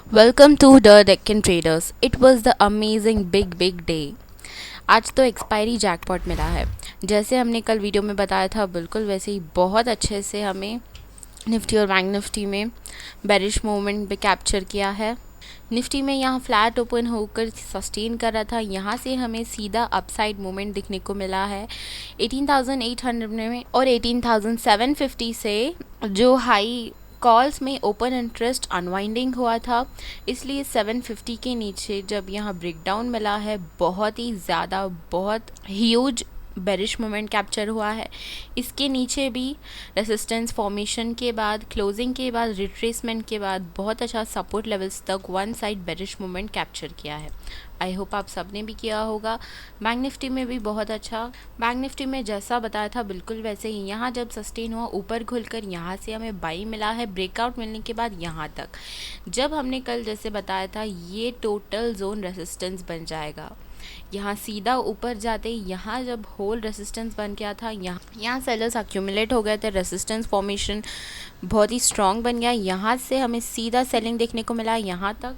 Welcome to the Deccan traders. It was the amazing big day. आज तो expiry jackpot मिला है। जैसे हमने कल वीडियो में बताया था, बिल्कुल वैसे ही बहुत अच्छे से हमें निफ्टी और बैंक निफ्टी में बेरिश मूवमेंट पे कैप्चर किया है। निफ्टी में यहाँ फ्लैट ओपन होकर सस्टेन कर रहा था, यहाँ से हमें सीधा अपसाइड मूवमेंट दिखने को मिला है 18,800 में, और 18,750 से जो हाई कॉल्स में ओपन इंटरेस्ट अनवाइंडिंग हुआ था, इसलिए 750 के नीचे जब यहाँ ब्रेकडाउन मिला है, बहुत ही ज़्यादा बहुत ह्यूज बेरिश मोमेंट कैप्चर हुआ है। इसके नीचे भी रेसिस्टेंस फॉर्मेशन के बाद, क्लोजिंग के बाद, रिट्रेसमेंट के बाद बहुत अच्छा सपोर्ट लेवल्स तक one side bearish moment capture किया है। आई होप आप सबने भी किया होगा। बैंक निफ्टी में भी बहुत अच्छा, बैंक निफ्टी में जैसा बताया था बिल्कुल वैसे ही यहाँ जब सस्टेन हुआ ऊपर खुलकर, यहाँ से हमें बाई मिला है ब्रेकआउट मिलने के बाद यहाँ तक। जब हमने कल जैसे बताया था, ये टोटल जोन रेसिस्टेंस बन जाएगा। यहाँ सीधा ऊपर जाते यहाँ जब होल रेसिस्टेंस बन गया था, यहाँ सेलर्स अक्यूमुलेट हो गए थे, रेसिस्टेंस फॉर्मेशन बहुत ही स्ट्रॉन्ग बन गया। यहाँ से हमें सीधा सेलिंग देखने को मिला यहाँ तक,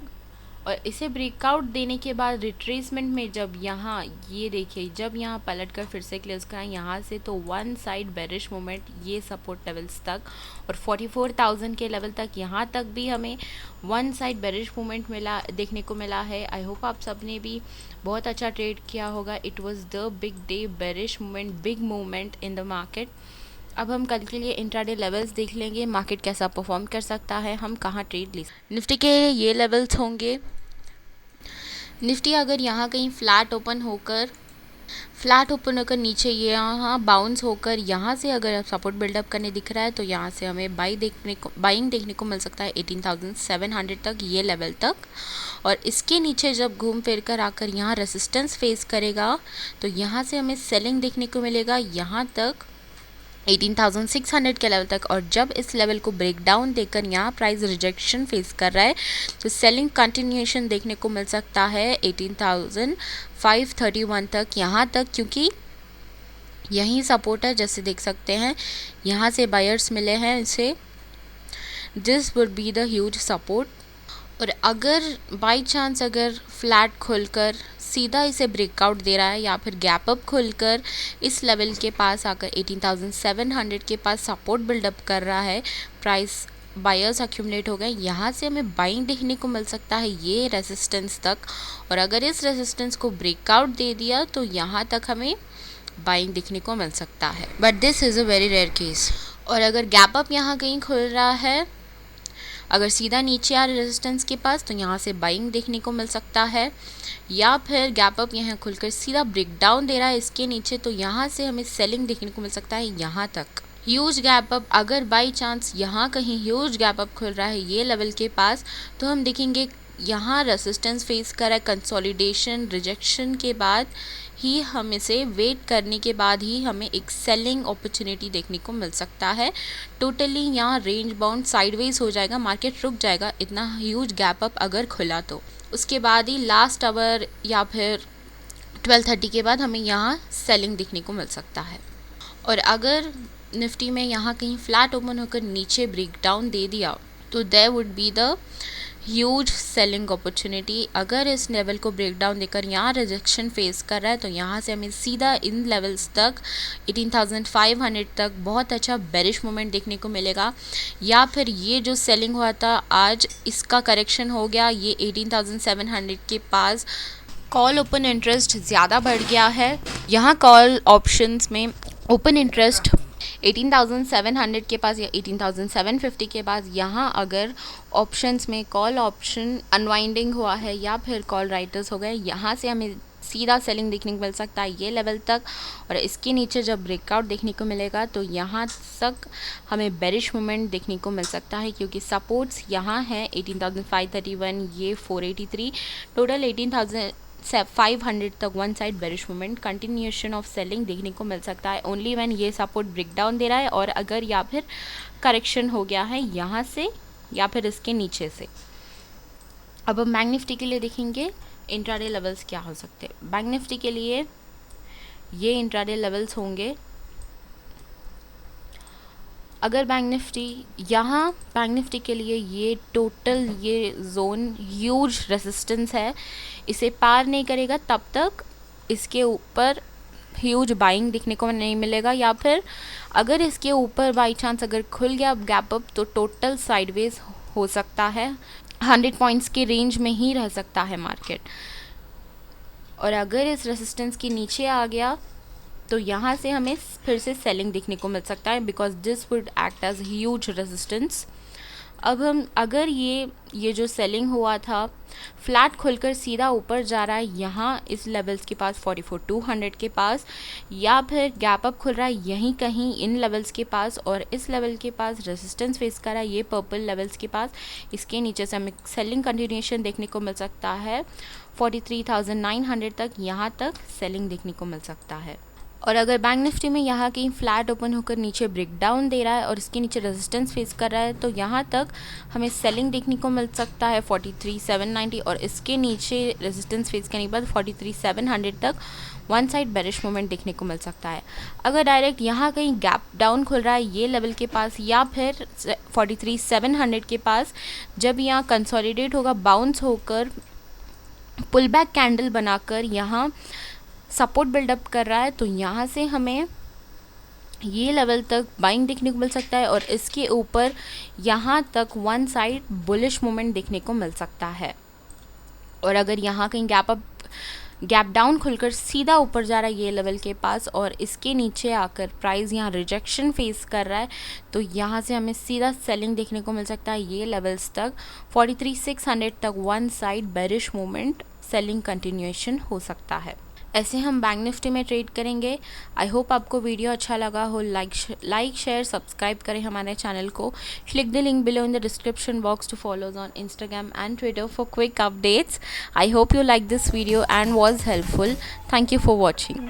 और इसे ब्रेकआउट देने के बाद रिट्रेसमेंट में जब यहाँ ये देखिए, जब यहाँ पलट कर फिर से क्लोज करा यहाँ से, तो वन साइड बेरिश मोमेंट ये सपोर्ट लेवल्स तक और 44,000 के लेवल तक, यहाँ तक भी हमें वन साइड बेरिश मोमेंट मिला देखने को मिला है। आई होप आप सब ने भी बहुत अच्छा ट्रेड किया होगा। It was the big day bearish moment, big movement in the market. अब हम कल के लिए इंट्राडे लेवल्स देख लेंगे, मार्केट कैसा परफॉर्म कर सकता है, हम कहाँ ट्रेड ले। निफ्टी के ये लेवल्स होंगे। निफ्टी अगर यहाँ कहीं फ्लैट ओपन होकर नीचे ये यहाँ बाउंस होकर यहाँ से अगर सपोर्ट बिल्डअप करने दिख रहा है, तो यहाँ से हमें बाइंग देखने को मिल सकता है 18,700 तक, ये लेवल तक। और इसके नीचे जब घूम फिर कर आकर यहाँ रेसिस्टेंस फेस करेगा, तो यहाँ से हमें सेलिंग देखने को मिलेगा यहाँ तक 18,600 के लेवल तक। और जब इस लेवल को ब्रेक डाउन देकर यहाँ प्राइस रिजेक्शन फेस कर रहा है, तो सेलिंग कंटिन्यूएशन देखने को मिल सकता है 18,531 तक, यहाँ तक, क्योंकि यही सपोर्ट है। जैसे देख सकते हैं यहाँ से बायर्स मिले हैं इसे, this would be the huge support. और अगर बाई चांस अगर फ्लैट खुलकर सीधा इसे ब्रेकआउट दे रहा है, या फिर गैप अप खुलकर इस लेवल के पास आकर 18,700 के पास सपोर्ट बिल्डअप कर रहा है, प्राइस बायर्स अक्यूमुलेट हो गए, यहाँ से हमें बाइंग देखने को मिल सकता है ये रेसिस्टेंस तक। और अगर इस रेसिस्टेंस को ब्रेकआउट दे दिया, तो यहाँ तक हमें बाइंग देखने को मिल सकता है, but this is a very rare case. और अगर गैप अप यहाँ कहीं खुल रहा है, अगर सीधा नीचे आ रहा रेजिस्टेंस के पास, तो यहाँ से बाइंग देखने को मिल सकता है। या फिर गैप अप यहाँ खुलकर सीधा ब्रेक डाउन दे रहा है इसके नीचे, तो यहाँ से हमें सेलिंग देखने को मिल सकता है यहाँ तक। ह्यूज गैप अप, अगर बाई चांस यहाँ कहीं ह्यूज गैप अप खुल रहा है ये लेवल के पास, तो हम देखेंगे यहाँ रेसिस्टेंस फेस कर रहा है, कंसोलिडेशन रिजेक्शन के बाद ही हम इसे वेट करने के बाद ही हमें एक सेलिंग अपॉर्चुनिटी देखने को मिल सकता है। टोटली यहाँ रेंज बाउंड साइडवेज हो जाएगा, मार्केट रुक जाएगा इतना ह्यूज गैप अप अगर खुला तो। उसके बाद ही लास्ट आवर या फिर 12:30 के बाद हमें यहाँ सेलिंग देखने को मिल सकता है। और अगर निफ्टी में यहाँ कहीं फ्लैट ओपन होकर नीचे ब्रेक डाउन दे दिया, तो there would be the huge selling opportunity. अगर इस लेवल को ब्रेक डाउन देकर यहाँ रिजेक्शन फेस कर रहा है, तो यहाँ से हमें सीधा इन लेवल्स तक 18,500 तक बहुत अच्छा बेरिश मोमेंट देखने को मिलेगा। या फिर ये जो सेलिंग हुआ था आज, इसका करेक्शन हो गया, ये 18,700 के पास कॉल ओपन इंटरेस्ट ज़्यादा बढ़ गया है। यहाँ कॉल ऑप्शंस में ओपन इंटरेस्ट 18,700 के पास या 18,750 के पास, यहाँ अगर ऑप्शंस में कॉल ऑप्शन अनवाइंडिंग हुआ है या फिर कॉल राइटर्स हो गए, यहाँ से हमें सीधा सेलिंग देखने को मिल सकता है ये लेवल तक। और इसके नीचे जब ब्रेकआउट देखने को मिलेगा, तो यहाँ तक हमें बेरिश मोमेंट देखने को मिल सकता है, क्योंकि सपोर्ट्स यहाँ हैं 18,531, ये 483, टोटल 18,500 तक one side bearish movement, continuation of selling देखने को मिल सकता है ओनली व्हेन ये सपोर्ट ब्रेक डाउन दे रहा है, और अगर या फिर करेक्शन हो गया है यहाँ से या फिर इसके नीचे से। अब हम बैंक निफ्टी के लिए देखेंगे इंट्राडे लेवल्स क्या हो सकते हैं। बैंक निफ्टी के लिए ये इंट्राडे लेवल्स होंगे अगर बैंक निफ्टी के लिए ये टोटल ये जोन ह्यूज रेजिस्टेंस है, इसे पार नहीं करेगा तब तक इसके ऊपर ह्यूज बाइंग देखने को नहीं मिलेगा, या फिर अगर इसके ऊपर बाई चांस अगर खुल गया गैप अप तो टोटल साइडवेज हो सकता है, 100 पॉइंट्स के रेंज में ही रह सकता है मार्केट। और अगर इस रेजिस्टेंस के नीचे आ गया तो यहाँ से हमें फिर से सेलिंग देखने को मिल सकता है, because this would act as huge resistance. अब हम अगर ये जो सेलिंग हुआ था फ्लैट खुलकर सीधा ऊपर जा रहा है यहाँ इस लेवल्स के पास 44,200 के पास, या फिर गैप अप खुल रहा है यहीं कहीं इन लेवल्स के पास और इस लेवल के पास रेजिस्टेंस फेस कर रहा है ये पर्पल लेवल्स के पास, इसके नीचे से हमें सेलिंग कंटिन्यूएशन देखने को मिल सकता है 43,900 तक, यहाँ तक सेलिंग देखने को मिल सकता है। और अगर बैंक निफ्टी में यहाँ कहीं फ्लैट ओपन होकर नीचे ब्रेक डाउन दे रहा है और इसके नीचे रेजिस्टेंस फेस कर रहा है तो यहाँ तक हमें सेलिंग देखने को मिल सकता है 43,790 और इसके नीचे रेजिस्टेंस फेस करने के बाद 43,700 तक वन साइड बेरिश मूवमेंट देखने को मिल सकता है। अगर डायरेक्ट यहाँ कहीं गैप डाउन खुल रहा है ये लेवल के पास या फिर 43,700 के पास, जब यहाँ कंसोलिडेट होगा बाउंस होकर पुल बैक कैंडल बनाकर यहाँ सपोर्ट बिल्डअप कर रहा है तो यहाँ से हमें ये लेवल तक बाइंग देखने को मिल सकता है और इसके ऊपर यहाँ तक वन साइड बुलिश मूवमेंट देखने को मिल सकता है। और अगर यहाँ कहीं गैप डाउन खुलकर सीधा ऊपर जा रहा है ये लेवल के पास और इसके नीचे आकर प्राइस यहाँ रिजेक्शन फेस कर रहा है तो यहाँ से हमें सीधा सेलिंग देखने को मिल सकता है ये लेवल्स तक 43,600 तक one side bearish movement selling continuation हो सकता है। ऐसे हम बैंक निफ्टी में ट्रेड करेंगे। आई होप आपको वीडियो अच्छा लगा हो। लाइक शेयर सब्सक्राइब करें हमारे चैनल को। Click the link below in the description box to follow us on Instagram and Twitter for quick updates. I hope you liked this video and was helpful. Thank you for watching.